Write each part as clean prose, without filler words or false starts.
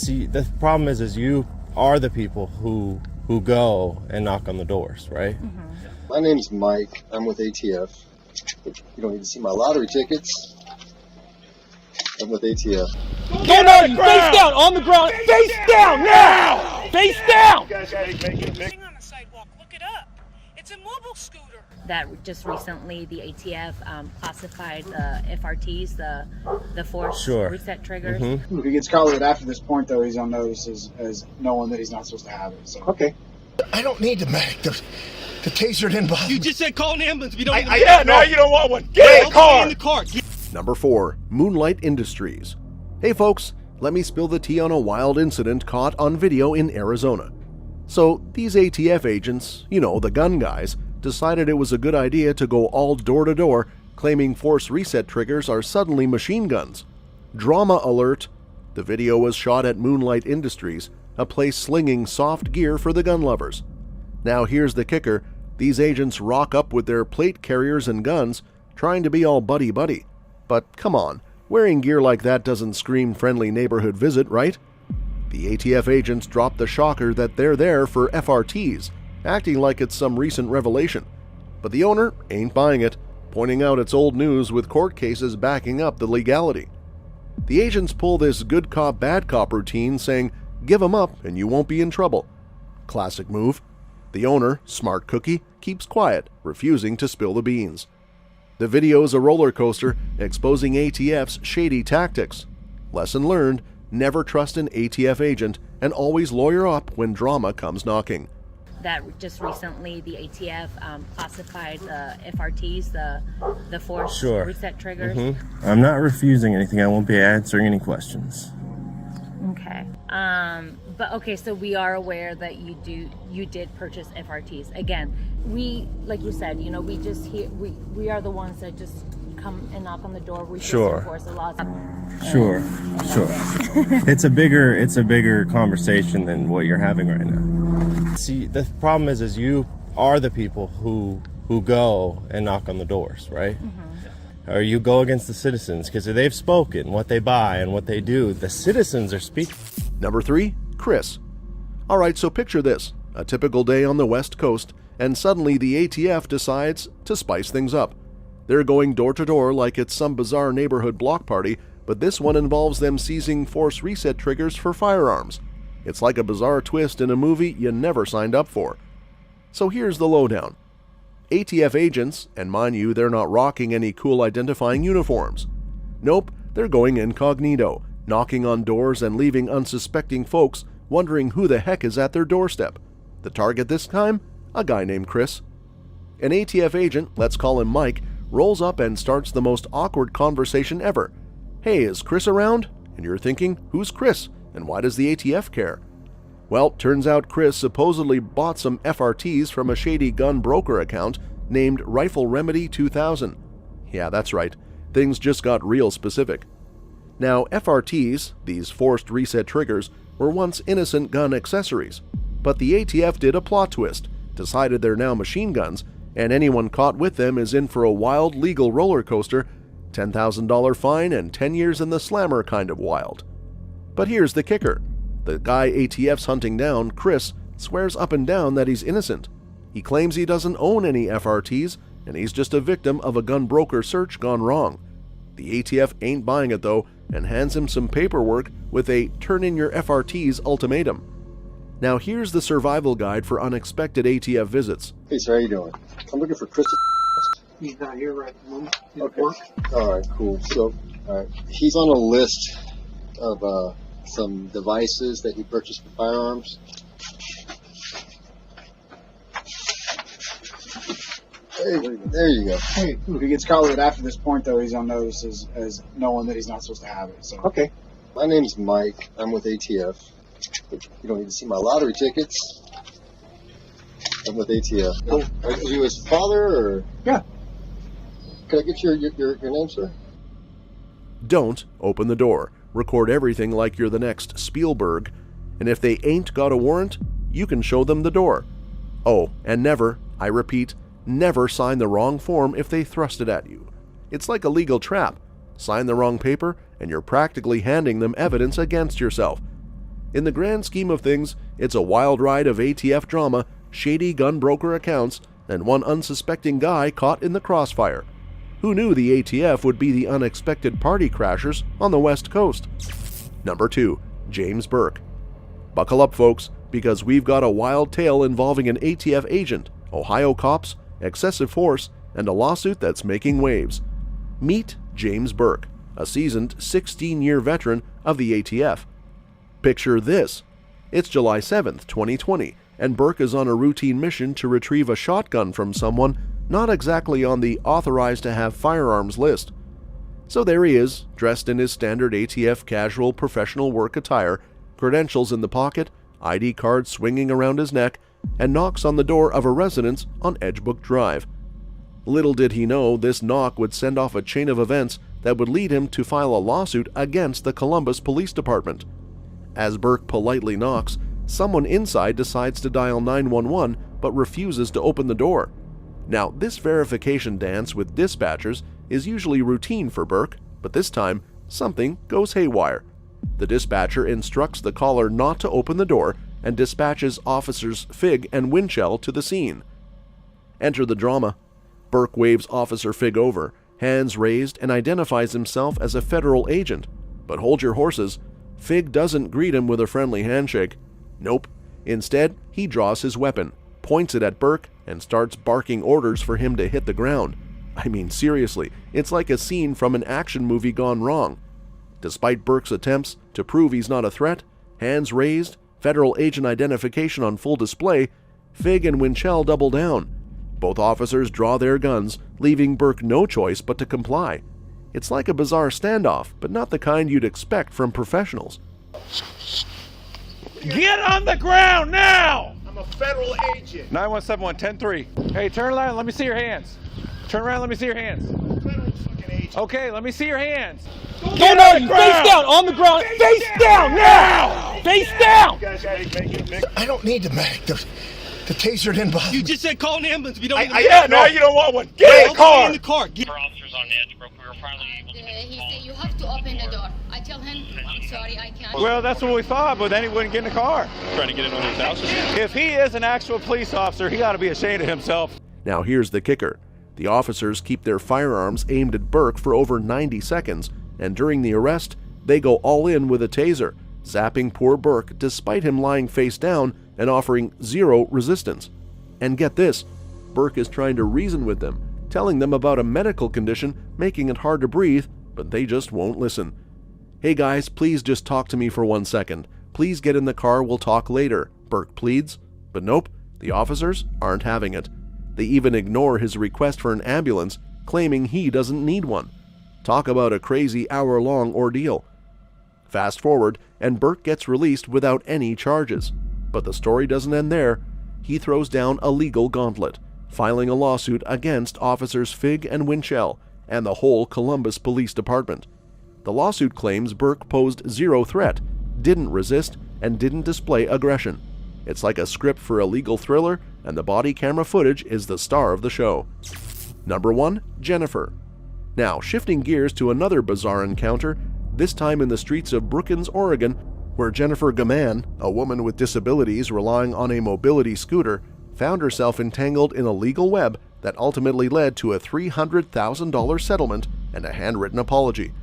See, the problem is you are the people who go and knock on the doors, right? My name's Mike. I'm with ATF. You don't need to see my lottery tickets. I'm with ATF. Get on the ground! Face down! On the ground! Face down now! Face down! Sitting on the sidewalk, look it up. It's a mobile scooter. That just recently the ATF classified the FRTs, the force reset triggers. If he gets caught with it after this point, though, he's on notice as knowing that he's not supposed to have it. So. Okay. I don't need the medic. The taser didn't bother me. You just said call an ambulance if you don't need now you don't want one. Get in the car! In the car. Number 4. Moonlight Industries. Hey folks, let me spill the tea on a wild incident caught on video in Arizona. So these ATF agents, you know, the gun guys, decided it was a good idea to go all door-to-door, claiming force reset triggers are suddenly machine guns. Drama alert! The video was shot at Moonlight Industries, a place slinging soft gear for the gun lovers. Now here's the kicker, these agents rock up with their plate carriers and guns, trying to be all buddy-buddy. But come on, wearing gear like that doesn't scream friendly neighborhood visit, right? The ATF agents drop the shocker that they're there for FRTs, acting like it's some recent revelation. But the owner ain't buying it, pointing out it's old news with court cases backing up the legality. The agents pull this good cop, bad cop routine saying, give 'em up and you won't be in trouble. Classic move. The owner, smart cookie, keeps quiet, refusing to spill the beans. The video is a roller coaster exposing ATF's shady tactics. Lesson learned, never trust an ATF agent and always lawyer up when drama comes knocking. That just recently the ATF classified the FRTs, the force reset triggers. I'm not refusing anything. I won't be answering any questions. Okay. But okay, so we are aware that you did purchase FRTs. Again, we, like you said, you know, we just we are the ones that just come and knock on the door. We just enforce the laws. Sure. It's a bigger conversation than what you're having right now. See, the problem is you are the people who go and knock on the doors, right? Or you go against the citizens because they've spoken what they buy and what they do. The citizens are speaking. Number 3, Chris. Alright, so picture this. A typical day on the West Coast, and suddenly the ATF decides to spice things up. They're going door to door like it's some bizarre neighborhood block party, but this one involves them seizing force reset triggers for firearms. It's like a bizarre twist in a movie you never signed up for. So here's the lowdown. ATF agents, and mind you, they're not rocking any cool identifying uniforms. Nope, they're going incognito, knocking on doors and leaving unsuspecting folks wondering who the heck is at their doorstep. The target this time? A guy named Chris. An ATF agent, let's call him Mike, rolls up and starts the most awkward conversation ever. Hey, is Chris around? And you're thinking, who's Chris? And why does the ATF care? Well, turns out Chris supposedly bought some FRTs from a shady gun broker account named Rifle Remedy 2000. Yeah, that's right. Things just got real specific. Now, FRTs, these forced reset triggers, were once innocent gun accessories. But the ATF did a plot twist, decided they're now machine guns, and anyone caught with them is in for a wild legal roller coaster, $10,000 fine and 10 years in the slammer kind of wild. But here's the kicker. The guy ATF's hunting down, Chris, swears up and down that he's innocent. He claims he doesn't own any FRTs, and he's just a victim of a gun broker search gone wrong. The ATF ain't buying it though, and hands him some paperwork with a turn in your FRTs ultimatum. Now here's the survival guide for unexpected ATF visits. Hey, sir, how you doing? I'm looking for Chris. He's not here right now. Okay. All right, cool. So, he's on a list of some devices that he purchased for firearms. Hey, there you go. Hey, if he gets caught with it after this point, though, he's on notice as knowing that he's not supposed to have it. So. Okay. My name's Mike. I'm with ATF. You don't need to see my lottery tickets. I'm with ATF. Are you his father, or? Yeah. Can I get your name, sir? Don't open the door. Record everything like you're the next Spielberg. And if they ain't got a warrant, you can show them the door. Oh, and never, I repeat, never sign the wrong form if they thrust it at you. It's like a legal trap. Sign the wrong paper, and you're practically handing them evidence against yourself. In the grand scheme of things, it's a wild ride of ATF drama, shady gun broker accounts, and one unsuspecting guy caught in the crossfire. Who knew the ATF would be the unexpected party crashers on the West Coast? Number 2. James Burke. Buckle up, folks, because we've got a wild tale involving an ATF agent, Ohio cops, excessive force, and a lawsuit that's making waves. Meet James Burke, a seasoned 16-year veteran of the ATF. Picture this. It's July 7th, 2020, and Burke is on a routine mission to retrieve a shotgun from someone not exactly on the authorized to have firearms list. So there he is, dressed in his standard ATF casual professional work attire, credentials in the pocket, ID card swinging around his neck, and knocks on the door of a residence on Edgebrook Drive. Little did he know this knock would send off a chain of events that would lead him to file a lawsuit against the Columbus Police Department. As Burke politely knocks, someone inside decides to dial 911 but refuses to open the door. Now, this verification dance with dispatchers is usually routine for Burke, but this time, something goes haywire. The dispatcher instructs the caller not to open the door and dispatches officers Fig and Winchell to the scene. Enter the drama. Burke waves Officer Fig over, hands raised, and identifies himself as a federal agent. But hold your horses. Fig doesn't greet him with a friendly handshake. Nope. Instead, he draws his weapon, points it at Burke, and starts barking orders for him to hit the ground. I mean, seriously, it's like a scene from an action movie gone wrong. Despite Burke's attempts to prove he's not a threat, hands raised, federal agent identification on full display, Fig and Winchell double down. Both officers draw their guns, leaving Burke no choice but to comply. It's like a bizarre standoff, but not the kind you'd expect from professionals. Get on the ground now! I'm a federal agent. 917-110-3. Hey, turn around. Let me see your hands. Turn around. Let me see your hands. Federal fucking agent. Okay, let me see your hands. Get no, on the face ground! down, on the ground. Face down now! Face down! I don't need the medic. The taser didn't bother me. You just said call an ambulance. We don't need Yeah, no, you don't want one. Get in the car. in the car. Get Our officers on Edgebrook, we were finally able to He said you have to open the door. I tell him, I'm sorry, I can't. Well, that's what we thought, but then he wouldn't get in the car. trying to get in one of his houses. If he is an actual police officer, he got to be ashamed of himself. Now here's the kicker. The officers keep their firearms aimed at Burke for over 90 seconds, and during the arrest, they go all in with a taser, zapping poor Burke despite him lying face down and offering zero resistance. And get this, Burke is trying to reason with them, telling them about a medical condition making it hard to breathe, but they just won't listen. Hey guys, please just talk to me for 1 second. Please get in the car, we'll talk later, Burke pleads. But nope, the officers aren't having it. They even ignore his request for an ambulance, claiming he doesn't need one. Talk about a crazy hour-long ordeal. Fast forward, and Burke gets released without any charges. But the story doesn't end there. He throws down a legal gauntlet, filing a lawsuit against officers Fig and Winchell and the whole Columbus Police Department. The lawsuit claims Burke posed zero threat, didn't resist, and didn't display aggression. It's like a script for a legal thriller, and the body camera footage is the star of the show. Number 1. Jennifer. Now, shifting gears to another bizarre encounter, this time in the streets of Brookings, Oregon, where Jennifer Gaman, a woman with disabilities relying on a mobility scooter, found herself entangled in a legal web that ultimately led to a $300,000 settlement and a handwritten apology.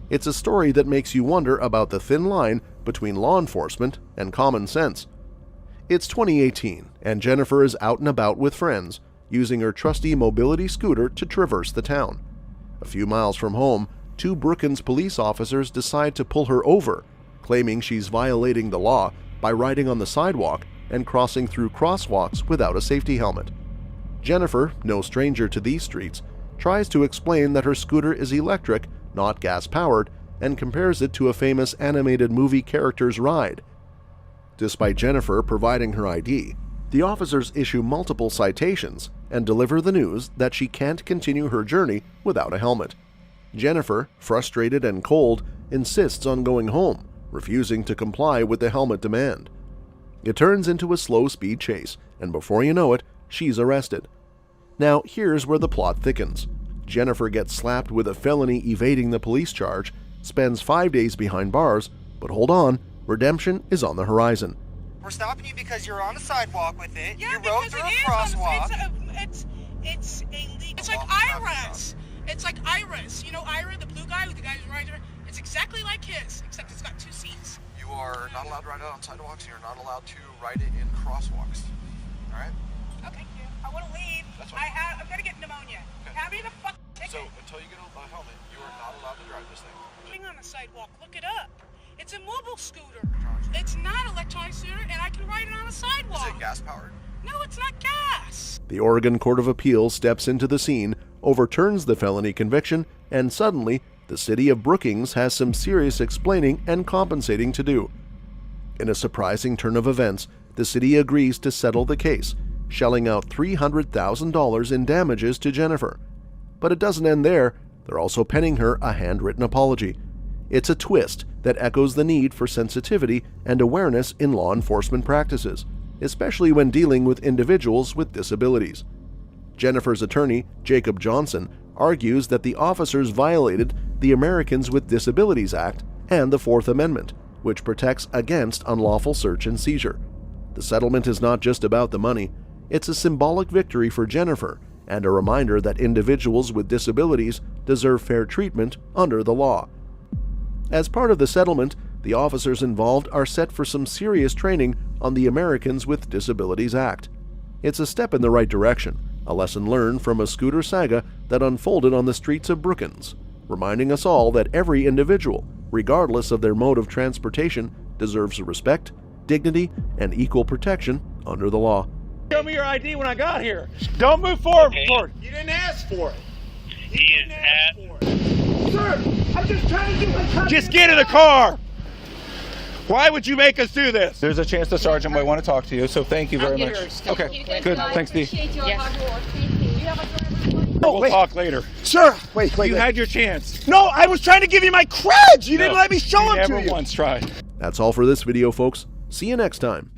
It's a story that makes you wonder about the thin line between law enforcement and common sense. It's 2018, and Jennifer is out and about with friends, using her trusty mobility scooter to traverse the town. A few miles from home, 2 Brookings police officers decide to pull her over, claiming she's violating the law by riding on the sidewalk and crossing through crosswalks without a safety helmet. Jennifer, no stranger to these streets, tries to explain that her scooter is electric, not gas-powered, and compares it to a famous animated movie character's ride. Despite Jennifer providing her ID, the officers issue multiple citations and deliver the news that she can't continue her journey without a helmet. Jennifer, frustrated and cold, insists on going home, refusing to comply with the helmet demand. It turns into a slow-speed chase, and before you know it, she's arrested. Now, here's where the plot thickens. Jennifer gets slapped with a felony evading the police charge, spends 5 days behind bars, but hold on, redemption is on the horizon. We're stopping you because you're on a sidewalk with it. Yeah, you rode because through it a is crosswalk. It's illegal. It's like Iris. It's like Iris. You know Ira, the blue guy with the guy who's riding around? It's exactly like his, except it's got 2 seats. You are not allowed to ride it on sidewalks, and you're not allowed to ride it in crosswalks. All right? Okay, I want to leave. That's fine. I'm gonna get pneumonia. Okay. Have me the fuck ticket. So until you get a helmet, you are not allowed to drive this thing. Being on the sidewalk, look it up. It's a mobile scooter. It's not an electronic scooter, and I can ride it on a sidewalk. Is it gas powered? No, it's not gas. The Oregon Court of Appeals steps into the scene, overturns the felony conviction, and suddenly, the city of Brookings has some serious explaining and compensating to do. In a surprising turn of events, the city agrees to settle the case, shelling out $300,000 in damages to Jennifer. But it doesn't end there. They're also penning her a handwritten apology. It's a twist that echoes the need for sensitivity and awareness in law enforcement practices, especially when dealing with individuals with disabilities. Jennifer's attorney, Jacob Johnson, argues that the officers violated the Americans with Disabilities Act and the Fourth Amendment, which protects against unlawful search and seizure. The settlement is not just about the money, it's a symbolic victory for Jennifer and a reminder that individuals with disabilities deserve fair treatment under the law. As part of the settlement, the officers involved are set for some serious training on the Americans with Disabilities Act. It's a step in the right direction, a lesson learned from a scooter saga that unfolded on the streets of Brookings, reminding us all that every individual, regardless of their mode of transportation, deserves respect, dignity, and equal protection under the law. Show me your ID when I got here. Don't move forward. Okay. You didn't ask for it. He is at. Sir, I'm just trying to do my job. Just get in the car. Why would you make us do this? There's a chance the sergeant might want to talk to you, so thank you very much. Okay, good. Thanks, Dee. We'll talk later. Sir, wait. You had your chance. No, I was trying to give you my creds. You didn't let me show them to you. Never once tried. That's all for this video, folks. See you next time.